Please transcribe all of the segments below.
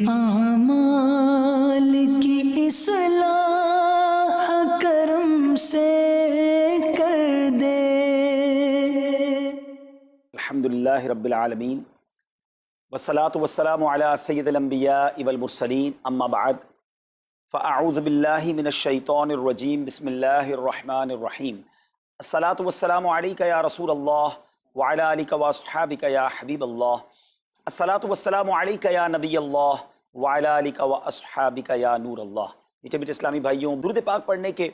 اعمال کی اصلاح کرم سے کر دے۔ الحمدللہ رب العالمین والصلاة والسلام علی سید الانبیاء والمرسلین اما بعد فاعوذ باللہ من الشیطان الرجیم بسم اللہ الرحمن الرحیم الصلاة والسلام علیک یا رسول اللہ وعلی آلک واصحابک یا حبیب اللہ الصلاة والسلام علیک یا نبی اللہ وعلی آلک واصحابک یا نور اللہ۔ میٹھے میٹھے اسلامی بھائیوں، درود پاک پڑھنے کے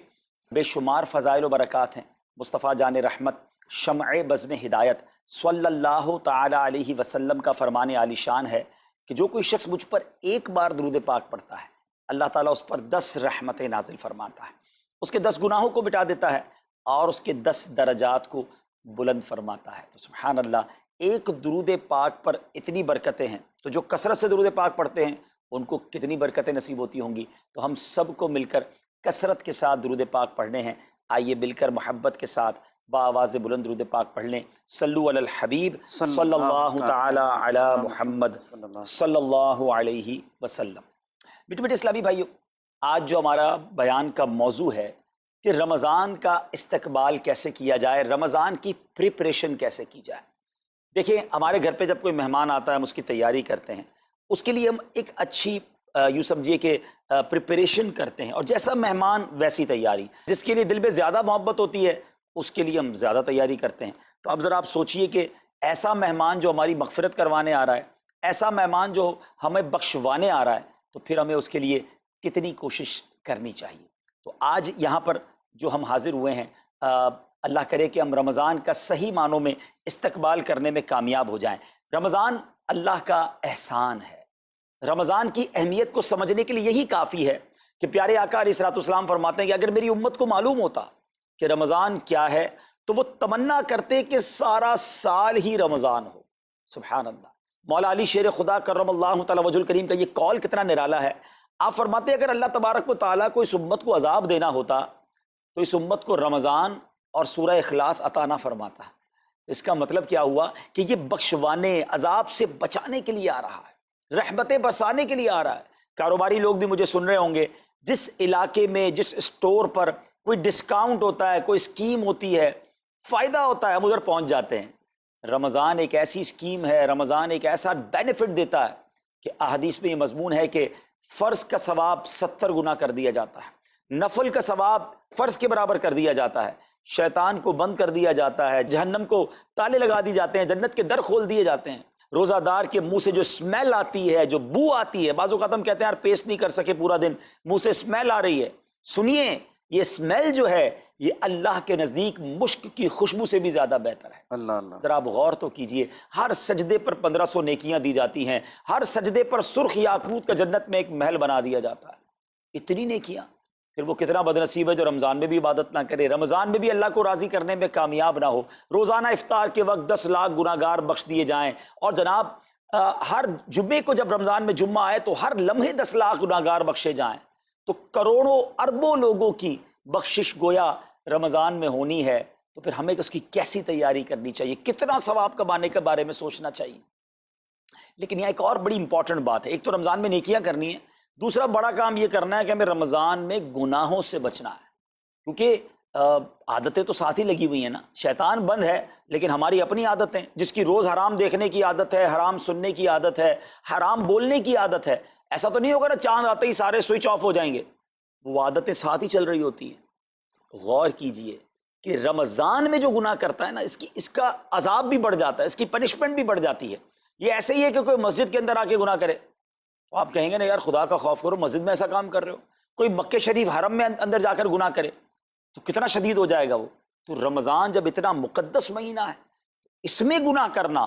بے شمار فضائل و برکات ہیں۔ مصطفیٰ جان رحمت شمع بزم ہدایت صلی اللہ تعالی علیہ وسلم کا فرمان عالی شان ہے کہ جو کوئی شخص مجھ پر ایک بار درود پاک پڑھتا ہے، اللہ تعالیٰ اس پر 10 رحمتیں نازل فرماتا ہے، اس کے 10 گناہوں کو مٹا دیتا ہے اور اس کے 10 درجات کو بلند فرماتا ہے۔ تو سبحان اللہ، ایک درود پاک پر اتنی برکتیں ہیں، تو جو کثرت سے درود پاک پڑھتے ہیں ان کو کتنی برکتیں نصیب ہوتی ہوں گی۔ تو ہم سب کو مل کر کثرت کے ساتھ درود پاک پڑھنے ہیں۔ آئیے مل کر محبت کے ساتھ بآواز بلند درود پاک پڑھ لیں۔ صلو علی الحبیب صلی اللہ تعالی علی محمد صلی اللہ علیہ وسلم۔ میٹھے میٹھے اسلامی بھائیو، آج جو ہمارا بیان کا موضوع ہے کہ رمضان کا استقبال کیسے کیا جائے، رمضان کی پریپریشن کیسے کی جائے۔ دیکھیں، ہمارے گھر پہ جب کوئی مہمان آتا ہے ہم اس کی تیاری کرتے ہیں، اس کے لیے ہم ایک اچھی یوں سمجھیے کہ پریپریشن کرتے ہیں، اور جیسا مہمان ویسی تیاری۔ جس کے لیے دل میں زیادہ محبت ہوتی ہے اس کے لیے ہم زیادہ تیاری کرتے ہیں۔ تو اب ذرا آپ سوچئے کہ ایسا مہمان جو ہماری مغفرت کروانے آ رہا ہے، ایسا مہمان جو ہمیں بخشوانے آ رہا ہے، تو پھر ہمیں اس کے لیے کتنی کوشش کرنی چاہیے۔ تو آج یہاں پر جو ہم حاضر ہوئے ہیں، اللہ کرے کہ ہم رمضان کا صحیح معنوں میں استقبال کرنے میں کامیاب ہو جائیں۔ رمضان اللہ کا احسان ہے۔ رمضان کی اہمیت کو سمجھنے کے لیے یہی کافی ہے کہ پیارے آقا علیہ الصلوۃ والسلام فرماتے ہیں کہ اگر میری امت کو معلوم ہوتا کہ رمضان کیا ہے تو وہ تمنا کرتے کہ سارا سال ہی رمضان ہو۔ سبحان اللہ، مولا علی شیر خدا کرم اللہ تعالی وجہ الکریم کا یہ قول کتنا نرالا ہے۔ آپ فرماتے ہیں اگر اللہ تبارک و تعالیٰ کو اس امت کو عذاب دینا ہوتا تو اس امت کو رمضان اور سورہ اخلاص عطا نہ فرماتا۔ اس کا مطلب کیا ہوا کہ یہ بخشوانے، عذاب سے بچانے کے لیے آ رہا ہے، رحمتیں برسانے کے لیے آ رہا ہے۔ کاروباری لوگ بھی مجھے سن رہے ہوں گے، جس علاقے میں جس اسٹور پر کوئی ڈسکاؤنٹ ہوتا ہے، کوئی اسکیم ہوتی ہے، فائدہ ہوتا ہے، ہم ادھر پہنچ جاتے ہیں۔ رمضان ایک ایسی اسکیم ہے، رمضان ایک ایسا بینیفٹ دیتا ہے کہ احادیث میں یہ مضمون ہے کہ فرض کا ثواب 70 گنا کر دیا جاتا ہے، نفل کا ثواب فرض کے برابر کر دیا جاتا ہے، شیطان کو بند کر دیا جاتا ہے، جہنم کو تالے لگا دی جاتے ہیں، جنت کے در کھول دیے جاتے ہیں۔ روزہ دار کے منہ سے جو اسمیل آتی ہے، جو بو آتی ہے، بعض اوقات ہم کہتے ہیں یار پیسٹ نہیں کر سکے پورا دن، منہ سے اسمیل آ رہی ہے۔ سنیے، یہ اسمیل جو ہے یہ اللہ کے نزدیک مشک کی خوشبو سے بھی زیادہ بہتر ہے۔ اللہ اللہ، ذرا آپ غور تو کیجئے، ہر سجدے پر 1500 نیکیاں دی جاتی ہیں، ہر سجدے پر سرخ یاقوت کا جنت میں ایک محل بنا دیا جاتا ہے۔ اتنی نیکیاں، پھر وہ کتنا بدنصیب ہے جو رمضان میں بھی عبادت نہ کرے، رمضان میں بھی اللہ کو راضی کرنے میں کامیاب نہ ہو۔ روزانہ افطار کے وقت 10 لاکھ گناہگار بخش دیے جائیں، اور جناب ہر جمعے کو جب رمضان میں جمعہ آئے تو ہر لمحے 10 لاکھ گناہگار بخشے جائیں، تو کروڑوں اربوں لوگوں کی بخشش گویا رمضان میں ہونی ہے۔ تو پھر ہمیں اس کی کیسی تیاری کرنی چاہیے، کتنا ثواب کمانے کے بارے میں سوچنا چاہیے۔ لیکن یہاں ایک اور بڑی امپورٹنٹ بات ہے، ایک تو رمضان میں نیکیاں کرنی ہے، دوسرا بڑا کام یہ کرنا ہے کہ ہمیں رمضان میں گناہوں سے بچنا ہے، کیونکہ عادتیں تو ساتھ ہی لگی ہوئی ہیں نا۔ شیطان بند ہے لیکن ہماری اپنی عادتیں، جس کی روز حرام دیکھنے کی عادت ہے، حرام سننے کی عادت ہے، حرام بولنے کی عادت ہے، ایسا تو نہیں ہوگا نا چاند آتے ہی سارے سوئچ آف ہو جائیں گے، وہ عادتیں ساتھ ہی چل رہی ہوتی ہیں۔ غور کیجئے کہ رمضان میں جو گناہ کرتا ہے نا، اس کا عذاب بھی بڑھ جاتا ہے، اس کی پنشمنٹ بھی بڑھ جاتی ہے۔ یہ ایسے ہی ہے کہ کوئی مسجد کے اندر آ کے گناہ کرے تو آپ کہیں گے نا یار خدا کا خوف کرو، مسجد میں ایسا کام کر رہے ہو۔ کوئی مکہ شریف حرم میں اندر جا کر گناہ کرے تو کتنا شدید ہو جائے گا وہ۔ تو رمضان جب اتنا مقدس مہینہ ہے، اس میں گناہ کرنا،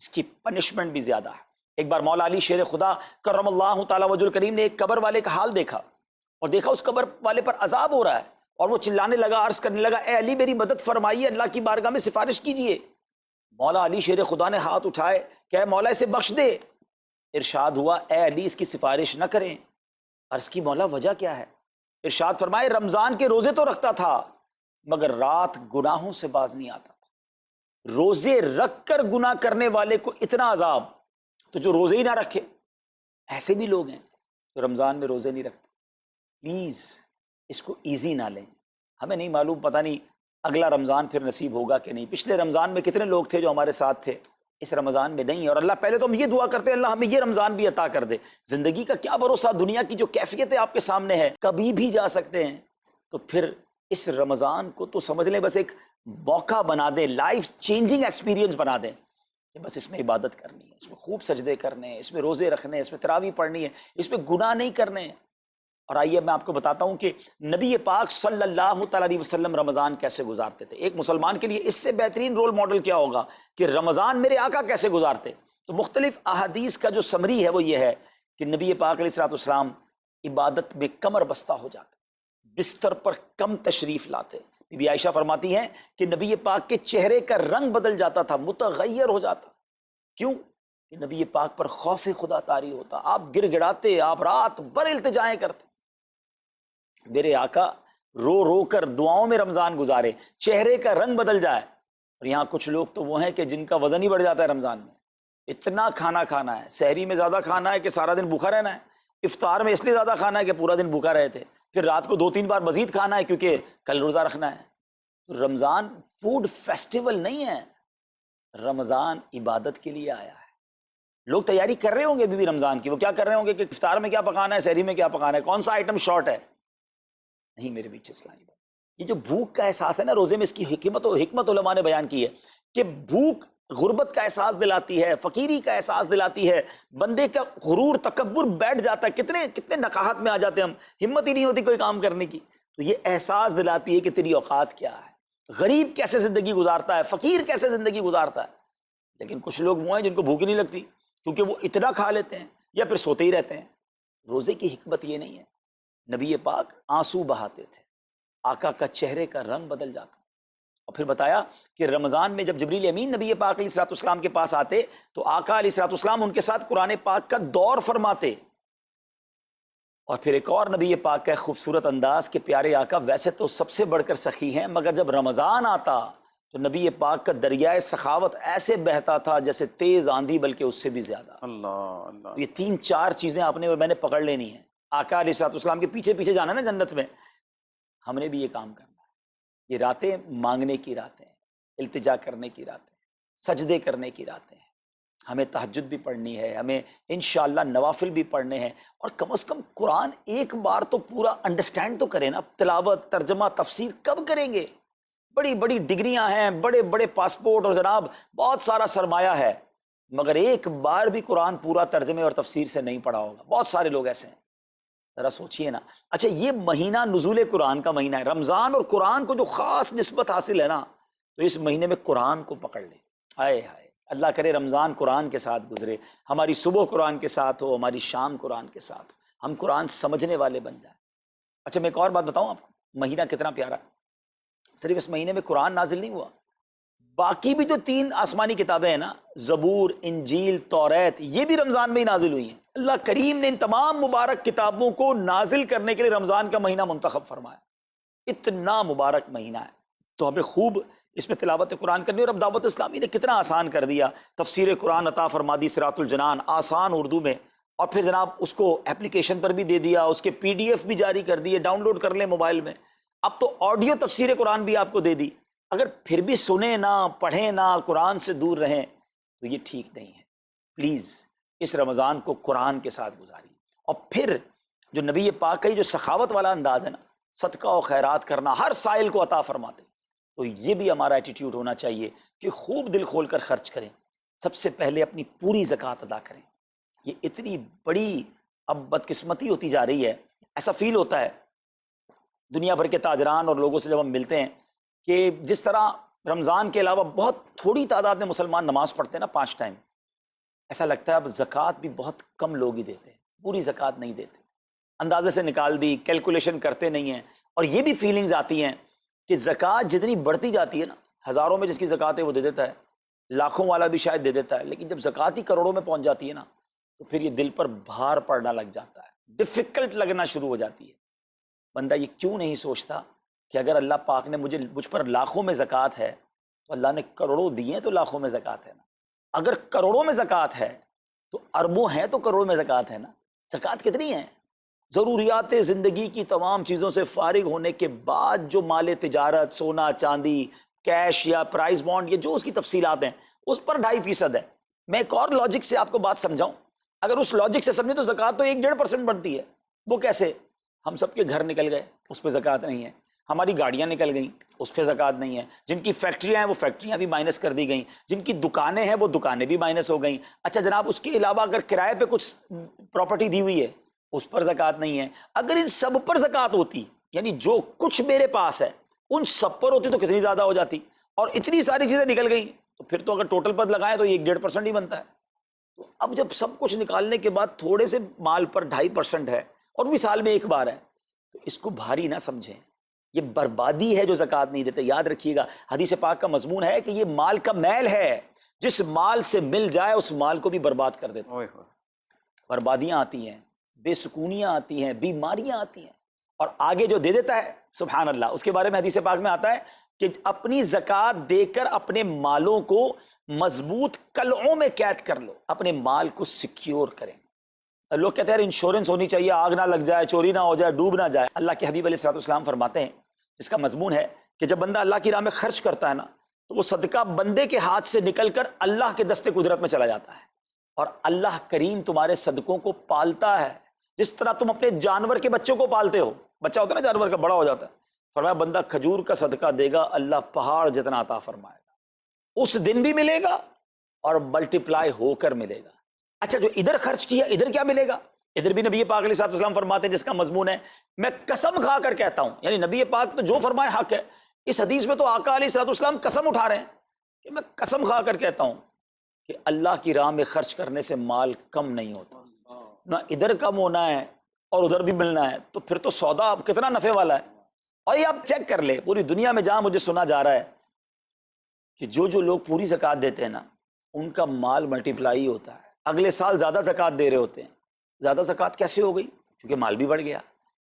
اس کی پنشمنٹ بھی زیادہ ہے۔ ایک بار مولا علی شیر خدا کرم اللہ تعالی وجہ الکریم نے ایک قبر والے کا حال دیکھا، اور دیکھا اس قبر والے پر عذاب ہو رہا ہے، اور وہ چلانے لگا، عرض کرنے لگا اے علی میری مدد فرمائیے، اللہ کی بارگاہ میں سفارش کیجئے۔ مولا علی شیر خدا نے ہاتھ اٹھائے کہ اے مولا اسے بخش دے۔ ارشاد ہوا اے علی اس کی سفارش نہ کریں۔ عرض کی مولا وجہ کیا ہے؟ ارشاد فرمائے رمضان کے روزے تو رکھتا تھا مگر رات گناہوں سے باز نہیں آتا تھا۔ روزے رکھ کر گناہ کرنے والے کو اتنا عذاب، تو جو روزے ہی نہ رکھے ایسے بھی لوگ ہیں جو رمضان میں روزے نہیں رکھتے. پلیز اس کو ایزی نہ لیں. ہمیں نہیں معلوم، پتہ نہیں اگلا رمضان پھر نصیب ہوگا کہ نہیں. پچھلے رمضان میں کتنے لوگ تھے جو ہمارے ساتھ تھے، اس رمضان میں نہیں. اور اللہ پہلے تو ہم یہ دعا کرتے ہیں اللہ ہمیں یہ رمضان بھی عطا کر دے. زندگی کا کیا بھروسہ، دنیا کی جو کیفیت آپ کے سامنے ہے کبھی بھی جا سکتے ہیں. تو پھر اس رمضان کو تو سمجھ لیں بس ایک موقع بنا دیں، لائف چینجنگ ایکسپیرینس بنا دیں کہ بس اس میں عبادت کرنی ہے، اس میں خوب سجدے کرنے ہیں، اس میں روزے رکھنے ہیں، اس میں تراویح پڑھنی ہے، اس میں گناہ نہیں کرنے ہیں. اور آئیے میں آپ کو بتاتا ہوں کہ نبی پاک صلی اللہ تعالیٰ علیہ وسلم رمضان کیسے گزارتے تھے. ایک مسلمان کے لیے اس سے بہترین رول ماڈل کیا ہوگا کہ رمضان میرے آقا کیسے گزارتے. تو مختلف احادیث کا جو سمری ہے وہ یہ ہے کہ نبی پاک علیہ السلام عبادت میں کمر بستہ ہو جاتے، بستر پر کم تشریف لاتے. بی بی عائشہ فرماتی ہیں کہ نبی پاک کے چہرے کا رنگ بدل جاتا تھا، متغیر ہو جاتا. کیوں؟ کہ نبی پاک پر خوف خدا طاری ہوتا. آپ گر گڑاتے، آپ رات بھر التجائیں کرتے. میرے آقا رو رو کر دعاؤں میں رمضان گزارے، چہرے کا رنگ بدل جائے. اور یہاں کچھ لوگ تو وہ ہیں کہ جن کا وزن ہی بڑھ جاتا ہے رمضان میں. اتنا کھانا کھانا ہے، سحری میں زیادہ کھانا ہے کہ سارا دن بھوکا رہنا ہے، افطار میں اس لیے زیادہ کھانا ہے کہ پورا دن بھوکا رہے تھے، پھر رات کو 2-3 بار مزید کھانا ہے کیونکہ کل روزہ رکھنا ہے. تو رمضان فوڈ فیسٹیول نہیں ہے، رمضان عبادت کے لیے آیا ہے. لوگ تیاری کر رہے ہوں گے ابھی بھی رمضان کی. وہ کیا کر رہے ہوں گے کہ افطار میں کیا پکانا ہے، سحری میں کیا پکانا ہے، کون سا آئٹم شارٹ ہے. نہیں میرے بیچ اسلامی بات، یہ جو بھوک کا احساس ہے نا روزے میں، اس کی حکمت علماء نے بیان کی ہے کہ بھوک غربت کا احساس دلاتی ہے، فقیری کا احساس دلاتی ہے، بندے کا غرور تکبر بیٹھ جاتا ہے. کتنے نقاہت میں آ جاتے ہیں ہم، ہمت ہی نہیں ہوتی کوئی کام کرنے کی. تو یہ احساس دلاتی ہے کہ تیری اوقات کیا ہے، غریب کیسے زندگی گزارتا ہے، فقیر کیسے زندگی گزارتا ہے. لیکن کچھ لوگ وہ ہیں جن کو بھوک ہی نہیں لگتی کیونکہ وہ اتنا کھا لیتے ہیں یا پھر سوتے ہی رہتے ہیں. روزے کی حکمت یہ نہیں ہے. نبی پاک آنسو بہاتے تھے، آقا کا چہرے کا رنگ بدل جاتا. اور پھر بتایا کہ رمضان میں جب جبریل امین نبی پاک علیہ السلام کے پاس آتے تو آقا علیہ السلام ان کے ساتھ قرآن پاک کا دور فرماتے. اور پھر ایک اور نبی پاک کا خوبصورت انداز کہ پیارے آقا ویسے تو سب سے بڑھ کر سخی ہیں، مگر جب رمضان آتا تو نبی پاک کا دریائے سخاوت ایسے بہتا تھا جیسے تیز آندھی، بلکہ اس سے بھی زیادہ. اللہ اللہ. یہ 3-4 چیزیں آپ نے میں نے پکڑ لینی ہیں. آقا علیہ السلام کے پیچھے پیچھے جانا نا جنت میں. ہم نے بھی یہ کام کرنا ہے. یہ راتیں مانگنے کی راتیں ہیں، التجا کرنے کی راتیں ہیں، سجدے کرنے کی راتیں ہیں. ہمیں تہجد بھی پڑھنی ہے، ہمیں انشاءاللہ نوافل بھی پڑھنے ہیں. اور کم از کم قرآن ایک بار تو پورا انڈرسٹینڈ تو کریں نا. تلاوت، ترجمہ، تفسیر کب کریں گے؟ بڑی بڑی ڈگریاں ہیں، بڑے بڑے پاسپورٹ اور جناب بہت سارا سرمایہ ہے، مگر ایک بار بھی قرآن پورا ترجمے اور تفسیر سے نہیں پڑھا ہوگا. بہت سارے لوگ ایسے ہیں. ذرا سوچئے نا. اچھا یہ مہینہ نزول قرآن کا مہینہ ہے، رمضان اور قرآن کو جو خاص نسبت حاصل ہے نا، تو اس مہینے میں قرآن کو پکڑ لیں. آئے ہائے، اللہ کرے رمضان قرآن کے ساتھ گزرے، ہماری صبح قرآن کے ساتھ ہو، ہماری شام قرآن کے ساتھ ہو، ہم قرآن سمجھنے والے بن جائیں. اچھا میں ایک اور بات بتاؤں آپ کو، مہینہ کتنا پیارا ہے. صرف اس مہینے میں قرآن نازل نہیں ہوا، باقی بھی جو 3 آسمانی کتابیں ہیں نا، زبور، انجیل، توریت، یہ بھی رمضان میں ہی نازل ہوئی ہیں. اللہ کریم نے ان تمام مبارک کتابوں کو نازل کرنے کے لیے رمضان کا مہینہ منتخب فرمایا. اتنا مبارک مہینہ ہے تو ہمیں خوب اس میں تلاوت قرآن کرنی. اور اب دعوت اسلامی نے کتنا آسان کر دیا، تفسیر قرآن عطا فرما دی، صراط الجنان آسان اردو میں، اور پھر جناب اس کو اپلیکیشن پر بھی دے دیا، اس کے PDF بھی جاری کر دیے، ڈاؤن لوڈ کر لیں موبائل میں. اب تو آڈیو تفسیر قرآن بھی آپ کو دے دی. اگر پھر بھی سنیں نہ، پڑھیں نہ، قرآن سے دور رہیں تو یہ ٹھیک نہیں ہے. پلیز اس رمضان کو قرآن کے ساتھ گزاری. اور پھر جو نبی پاک کا یہ جو سخاوت والا انداز ہے نا، صدقہ و خیرات کرنا، ہر سائل کو عطا فرماتے، تو یہ بھی ہمارا ایٹیٹیوڈ ہونا چاہیے کہ خوب دل کھول کر خرچ کریں. سب سے پہلے اپنی پوری زکوٰۃ ادا کریں. یہ اتنی بڑی اب بدقسمتی ہوتی جا رہی ہے. ایسا فیل ہوتا ہے دنیا بھر کے تاجران اور لوگوں سے جب ہم ملتے ہیں کہ جس طرح رمضان کے علاوہ بہت تھوڑی تعداد میں مسلمان نماز پڑھتے ہیں نا 5 ٹائم، ایسا لگتا ہے اب زکوٰۃ بھی بہت کم لوگ ہی دیتے ہیں، پوری زکوٰۃ نہیں دیتے، اندازے سے نکال دی، کیلکولیشن کرتے نہیں ہیں. اور یہ بھی فیلنگز آتی ہیں کہ زکوٰۃ جتنی بڑھتی جاتی ہے نا، ہزاروں میں جس کی زکوٰۃ ہے وہ دے دیتا ہے، لاکھوں والا بھی شاید دے دیتا ہے، لیکن جب زکوٰۃ ہی کروڑوں میں پہنچ جاتی ہے نا، تو پھر یہ دل پر بھار پڑنا لگ جاتا ہے، ڈیفیکلٹ لگنا شروع ہو جاتی ہے. بندہ یہ کیوں نہیں سوچتا کہ اگر اللہ پاک نے مجھ پر لاکھوں میں زکوٰۃ ہے تو اللہ نے کروڑوں دیے ہیں تو لاکھوں میں زکوٰۃ ہے نا. اگر کروڑوں میں زکوٰۃ ہے تو اربوں ہیں تو کروڑوں میں زکوٰۃ ہے نا. زکوٰۃ کتنی ہے؟ ضروریات زندگی کی تمام چیزوں سے فارغ ہونے کے بعد جو مال تجارت، سونا چاندی، کیش یا پرائز بانڈ، یہ جو اس کی تفصیلات ہیں، اس پر 2.5% ہے. میں ایک اور لاجک سے آپ کو بات سمجھاؤں. اگر اس لاجک سے سمجھیں تو زکوٰۃ تو 1-1.5% بنتی ہے. وہ کیسے؟ ہم سب کے گھر نکل گئے، اس پہ زکوٰۃ نہیں ہے. ہماری گاڑیاں نکل گئیں، اس پہ زکوٰۃ نہیں ہے. جن کی فیکٹریاں ہیں وہ فیکٹریاں بھی مائنس کر دی گئیں. جن کی دکانیں ہیں وہ دکانیں بھی مائنس ہو گئیں. اچھا جناب، اس کے علاوہ اگر کرائے پہ کچھ پراپرٹی دی ہوئی ہے اس پر زکوٰۃ نہیں ہے. اگر ان سب پر زکوٰۃ ہوتی، یعنی جو کچھ میرے پاس ہے ان سب پر ہوتی، تو کتنی زیادہ ہو جاتی. اور اتنی ساری چیزیں نکل گئیں تو پھر تو اگر ٹوٹل پر لگائیں تو 1-1.5% ہی بنتا ہے. تو اب جب سب کچھ نکالنے کے بعد تھوڑے سے مال پر 2.5% ہے اور بھی سال میں ایک بار ہے، تو اس کو بھاری نہ سمجھیں. یہ بربادی ہے جو زکوٰۃ نہیں دیتے. یاد رکھیے گا، حدیث پاک کا مضمون ہے کہ یہ مال کا میل ہے، جس مال سے مل جائے اس مال کو بھی برباد کر دیتا ہے. بربادیاں آتی ہیں، بے سکونیاں آتی ہیں، بیماریاں آتی ہیں. اور آگے جو دے دیتا ہے سبحان اللہ، اس کے بارے میں حدیث پاک میں آتا ہے کہ اپنی زکوٰۃ دے کر اپنے مالوں کو مضبوط قلعوں میں قید کر لو، اپنے مال کو سیکیور کریں. لوگ کہتے ہیں انشورنس ہونی چاہیے، آگ نہ لگ جائے، چوری نہ ہو جائے، ڈوب نہ جائے. اللہ کے حبیب علیہ الصلوۃ والسلام فرماتے ہیں، جس کا مضمون ہے کہ جب بندہ اللہ کی راہ میں خرچ کرتا ہے نا، تو وہ صدقہ بندے کے ہاتھ سے نکل کر اللہ کے دستے قدرت میں چلا جاتا ہے. اور اللہ کریم تمہارے صدقوں کو پالتا ہے، جس طرح تم اپنے جانور کے بچوں کو پالتے ہو. بچہ ہوتا ہے نا جانور کا، بڑا ہو جاتا ہے. فرمایا بندہ کھجور کا صدقہ دے گا، اللہ پہاڑ جتنا عطا فرمائے گا. اس دن بھی ملے گا اور ملٹیپلائی ہو کر ملے گا. اچھا، جو ادھر خرچ کیا ادھر کیا ملے گا؟ ادھر بھی نبی پاک علیہ الصلوۃ والسلام فرماتے ہیں، جس کا مضمون ہے میں قسم کھا کر کہتا ہوں، یعنی نبی پاک تو جو فرمائے حق ہے. اس حدیث میں تو آقا علیہ الصلوۃ والسلام قسم اٹھا رہے ہیں کہ میں قسم کھا کر کہتا ہوں کہ اللہ کی راہ میں خرچ کرنے سے مال کم نہیں ہوتا. نہ ادھر کم ہونا ہے اور ادھر بھی ملنا ہے، تو پھر تو سودا اب کتنا نفع والا ہے. اور یہ آپ چیک کر لیں، پوری دنیا میں جہاں مجھے سنا جا رہا ہے کہ جو لوگ پوری زکوٰۃ دیتے ہیں نا، ان کا مال ملٹیپلائی ہوتا ہے، اگلے سال زیادہ زکوٰۃ دے رہے ہوتے ہیں. زیادہ زکوٰۃ کیسے ہو گئی؟ کیونکہ مال بھی بڑھ گیا.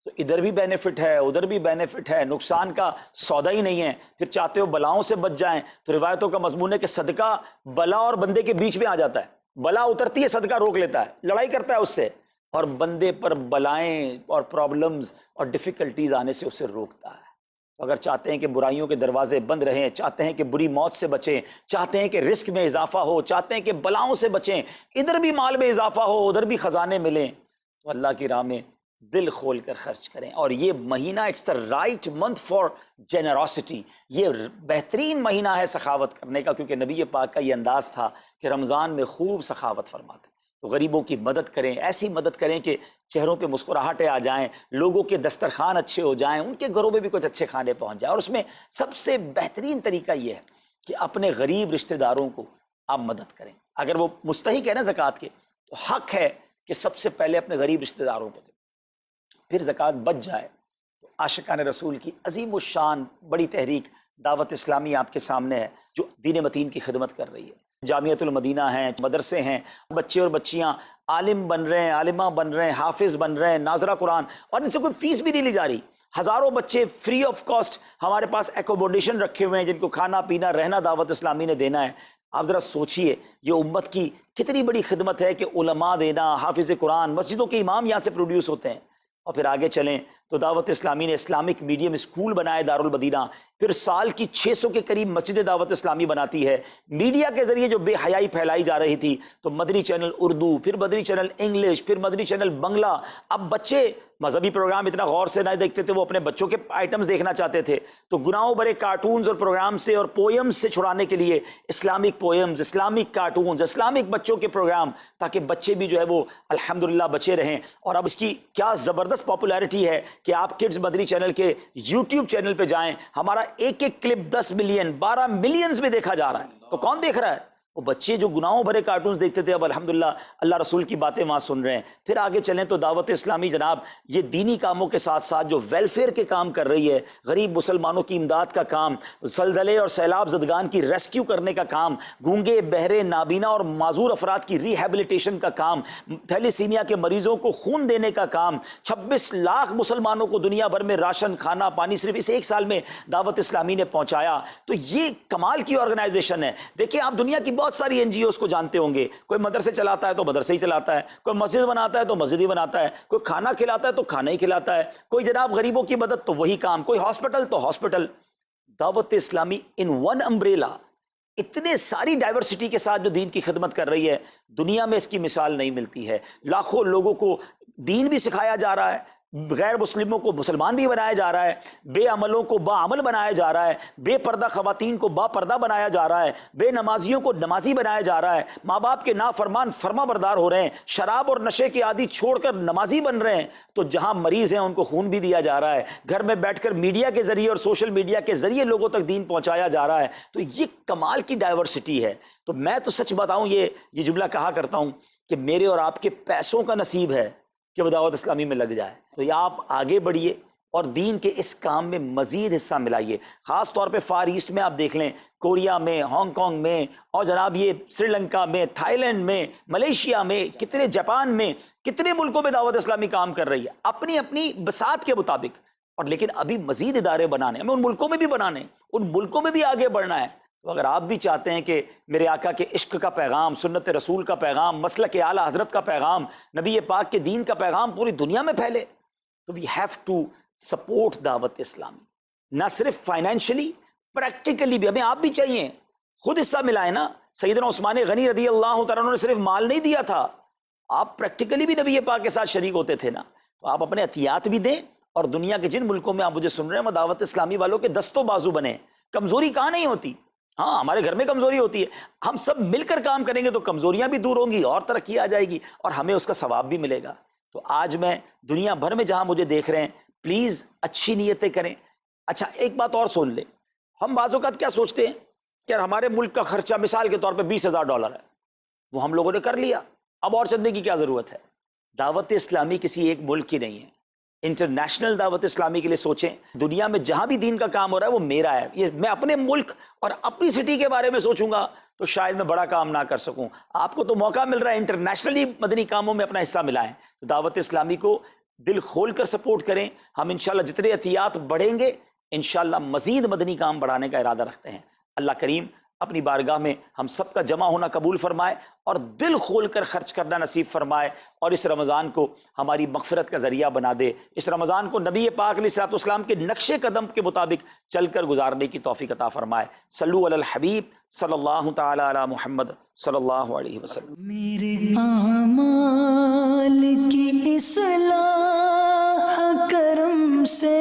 تو ادھر بھی بینیفٹ ہے، ادھر بھی بینیفٹ ہے، نقصان کا سودا ہی نہیں ہے. پھر چاہتے ہو بلاؤں سے بچ جائیں، تو روایتوں کا مضمون ہے کہ صدقہ بلا اور بندے کے بیچ میں آ جاتا ہے. بلا اترتی ہے، صدقہ روک لیتا ہے، لڑائی کرتا ہے اس سے، اور بندے پر بلائیں اور پرابلمز اور ڈیفیکلٹیز آنے سے اسے روکتا ہے. تو اگر چاہتے ہیں کہ برائیوں کے دروازے بند رہیں، چاہتے ہیں کہ بری موت سے بچیں، چاہتے ہیں کہ رزق میں اضافہ ہو، چاہتے ہیں کہ بلاؤں سے بچیں، ادھر بھی مال میں اضافہ ہو، ادھر بھی خزانے ملیں، تو اللہ کی راہ میں دل کھول کر خرچ کریں. اور یہ مہینہ it's the right month for generosity, یہ بہترین مہینہ ہے سخاوت کرنے کا، کیونکہ نبی پاک کا یہ انداز تھا کہ رمضان میں خوب سخاوت فرماتے. تو غریبوں کی مدد کریں، ایسی مدد کریں کہ چہروں پہ مسکراہٹیں آ جائیں، لوگوں کے دسترخوان اچھے ہو جائیں، ان کے گھروں میں بھی کچھ اچھے کھانے پہنچ جائیں. اور اس میں سب سے بہترین طریقہ یہ ہے کہ اپنے غریب رشتہ داروں کو آپ مدد کریں. اگر وہ مستحق ہے نا زکوٰۃ کے، تو حق ہے کہ سب سے پہلے اپنے غریب رشتہ داروں کو دیں. پھر زکوٰۃ بچ جائے تو عاشقان رسول کی عظیم الشان بڑی تحریک دعوت اسلامی آپ کے سامنے ہے، جو دین متین کی خدمت کر رہی ہے. جامعۃ المدینہ ہیں، مدرسے ہیں، بچے اور بچیاں عالم بن رہے ہیں، عالمہ بن رہے ہیں، حافظ بن رہے ہیں، ناظرہ قرآن، اور ان سے کوئی فیس بھی نہیں لی جا رہی. ہزاروں بچے فری آف کاسٹ ہمارے پاس ایکوموڈیشن رکھے ہوئے ہیں، جن کو کھانا پینا رہنا دعوت اسلامی نے دینا ہے. آپ ذرا سوچئے یہ امت کی کتنی بڑی خدمت ہے کہ علماء دینا، حافظ قرآن، مسجدوں کے امام یہاں سے پروڈیوس ہوتے ہیں. اور پھر آگے چلیں تو دعوت اسلامی نے اسلامک میڈیم اسکول بنائے دارالمدینہ. پھر سال کی 600 کے قریب مسجد دعوت اسلامی بناتی ہے. میڈیا کے ذریعے جو بے حیائی پھیلائی جا رہی تھی، تو مدنی چینل اردو، پھر مدنی چینل انگلش، پھر مدنی چینل بنگلہ. اب بچے مذہبی پروگرام اتنا غور سے نہ دیکھتے تھے، وہ اپنے بچوں کے آئٹمز دیکھنا چاہتے تھے. تو گناہوں بھرے کارٹونز اور پروگرام سے اور پوئمز سے چھڑانے کے لیے Islamic poems, Islamic cartoons, Islamic بچوں کے پروگرام، تاکہ بچے بھی جو ہے وہ الحمدللہ بچے رہیں. اور اب اس کی کیا زبردست پاپولیرٹی ہے کہ آپ کڈز مدنی چینل کے یوٹیوب چینل پہ جائیں، ہمارا ایک ایک کلپ 10 ملین 12 ملینز میں دیکھا جا رہا ہے. تو کون دیکھ رہا ہے؟ وہ بچے جو گناہوں بھرے کارٹونز دیکھتے تھے، اب الحمدللہ اللہ رسول کی باتیں وہاں سن رہے ہیں. پھر آگے چلیں تو دعوت اسلامی جناب یہ دینی کاموں کے ساتھ ساتھ جو ویلفیئر کے کام کر رہی ہے، غریب مسلمانوں کی امداد کا کام، زلزلے اور سیلاب زدگان کی ریسکیو کرنے کا کام، گونگے، بہرے، نابینا اور معذور افراد کی ریہیبلیٹیشن کا کام، تھیلیسیمیا کے مریضوں کو خون دینے کا کام، 26 لاکھ مسلمانوں کو دنیا بھر میں راشن، کھانا، پانی صرف اس ایک سال میں دعوت اسلامی نے پہنچایا. تو یہ کمال کی آرگنائزیشن ہے. دیکھیں آپ دنیا کی بہت ساری NGOs کو جانتے ہوں گے، کوئی مدرسے چلاتا ہے تو مدرسے ہی چلاتا ہے، کوئی مسجد بناتا ہے تو مسجد ہی بناتا ہے، کوئی کھانا کھلاتا ہے تو کھانا ہی کھلاتا ہے، کوئی جناب غریبوں کی مدد تو وہی کام، کوئی ہاسپٹل تو ہاسپٹل۔ دعوت اسلامی ان ون امبریلا اتنے ساری ڈائیورسٹی کے ساتھ جو دین کی خدمت کر رہی ہے، دنیا میں اس کی مثال نہیں ملتی ہے۔ لاکھوں لوگوں کو دین بھی سکھایا جا رہا ہے، غیر مسلموں کو مسلمان بھی بنایا جا رہا ہے، بے عملوں کو با عمل بنایا جا رہا ہے، بے پردہ خواتین کو با پردہ بنایا جا رہا ہے، بے نمازیوں کو نمازی بنایا جا رہا ہے، ماں باپ کے نافرمان فرما بردار ہو رہے ہیں، شراب اور نشے کے عادی چھوڑ کر نمازی بن رہے ہیں، تو جہاں مریض ہیں ان کو خون بھی دیا جا رہا ہے، گھر میں بیٹھ کر میڈیا کے ذریعے اور سوشل میڈیا کے ذریعے لوگوں تک دین پہنچایا جا رہا ہے۔ تو یہ کمال کی ڈائیورسٹی ہے۔ تو میں تو سچ بتاؤں، یہ جملہ کہا کرتا ہوں کہ میرے اور آپ کے پیسوں کا نصیب ہے کہ وہ دعوت اسلامی میں لگ جائے۔ تو یہ آپ آگے بڑھیے اور دین کے اس کام میں مزید حصہ ملائیے۔ خاص طور پہ فار ایسٹ میں آپ دیکھ لیں، کوریا میں، ہانگ کانگ میں، اور جناب یہ سری لنکا میں، تھائی لینڈ میں، ملیشیا میں، کتنے جاپان میں، کتنے ملکوں میں دعوت اسلامی کام کر رہی ہے اپنی اپنی بساط کے مطابق۔ اور لیکن ابھی مزید ادارے بنانے، ہمیں ان ملکوں میں بھی بنانے، ان ملکوں میں بھی آگے بڑھنا ہے۔ تو اگر آپ بھی چاہتے ہیں کہ میرے آقا کے عشق کا پیغام، سنت رسول کا پیغام، مسلک اعلیٰ حضرت کا پیغام، نبی پاک کے دین کا پیغام پوری دنیا میں پھیلے، تو وی ہیو ٹو سپورٹ دعوت اسلامی، نہ صرف فائنینشلی، پریکٹیکلی بھی۔ ہمیں آپ بھی چاہیے، خود حصہ ملائیں نا۔ سیدنا عثمان غنی رضی اللہ تعالیٰ عنہ نے صرف مال نہیں دیا تھا، آپ پریکٹیکلی بھی نبی پاک کے ساتھ شریک ہوتے تھے نا۔ تو آپ اپنے عطیات بھی دیں، اور دنیا کے جن ملکوں میں آپ مجھے سن رہے ہیں، وہ دعوت اسلامی والوں کے دستوں بازو بنے۔ کمزوری کہاں نہیں ہوتی، ہاں ہمارے گھر میں کمزوری ہوتی ہے، ہم سب مل کر کام کریں گے تو کمزوریاں بھی دور ہوں گی اور ترقی آ جائے گی، اور ہمیں اس کا ثواب بھی ملے گا۔ تو آج میں دنیا بھر میں جہاں مجھے دیکھ رہے ہیں، پلیز اچھی نیتیں کریں۔ اچھا ایک بات اور سن لیں، ہم بعض اوقات کیا سوچتے ہیں کہ ہمارے ملک کا خرچہ مثال کے طور پہ $20,000 ہے، وہ ہم لوگوں نے کر لیا، اب اور چندے کی کیا ضرورت ہے؟ دعوت اسلامی کسی ایک ملک کی نہیں ہے، انٹرنیشنل دعوت اسلامی کے لیے سوچیں۔ دنیا میں جہاں بھی دین کا کام ہو رہا ہے وہ میرا ہے، یہ میں اپنے ملک اور اپنی سٹی کے بارے میں سوچوں گا تو شاید میں بڑا کام نہ کر سکوں۔ آپ کو تو موقع مل رہا ہے انٹرنیشنلی مدنی کاموں میں اپنا حصہ ملائیں، تو دعوت اسلامی کو دل کھول کر سپورٹ کریں۔ ہم انشاءاللہ جتنے عطیات بڑھیں گے، انشاءاللہ مزید مدنی کام بڑھانے کا ارادہ رکھتے ہیں۔ اللہ کریم اپنی بارگاہ میں ہم سب کا جمع ہونا قبول فرمائے اور دل کھول کر خرچ کرنا نصیب فرمائے، اور اس رمضان کو ہماری مغفرت کا ذریعہ بنا دے۔ اس رمضان کو نبی پاک علیہ الصلوۃ والسلام کے نقش قدم کے مطابق چل کر گزارنے کی توفیق عطا فرمائے۔ صلو علی الحبیب صلی اللہ تعالی علی محمد صلی اللہ علیہ وسلم۔ میرے اعمال کی اصلاح کرم سے